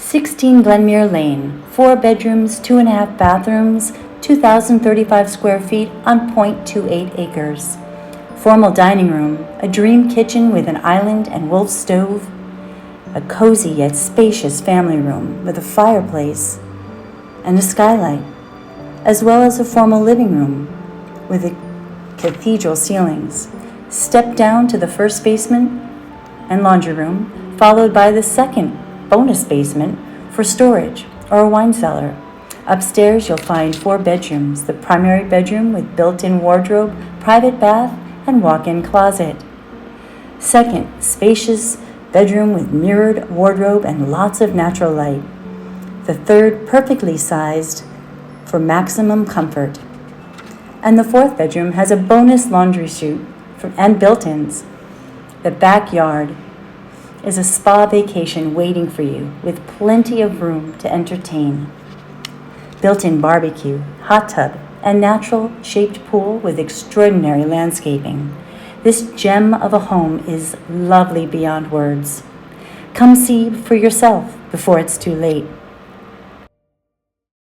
16 Glenmere Lane, 4 bedrooms, 2.5 bathrooms, 2,035 square feet on .28 acres. Formal dining room, a dream kitchen with an island and wolf stove, a cozy yet spacious family room with a fireplace and a skylight, as well as a formal living room with cathedral ceilings. Step down to the first basement and laundry room, followed by the second bonus basement for storage or a wine cellar. Upstairs, you'll find 4 bedrooms, the primary bedroom with built-in wardrobe, private bath, and walk-in closet. Second, spacious bedroom with mirrored wardrobe and lots of natural light. The third, perfectly sized for maximum comfort. And the 4th bedroom has a bonus laundry chute and built-ins. The backyard is a spa vacation waiting for you with plenty of room to entertain. Built-in barbecue, hot tub, and natural-shaped pool with extraordinary landscaping. This gem of a home is lovely beyond words. Come see for yourself before it's too late.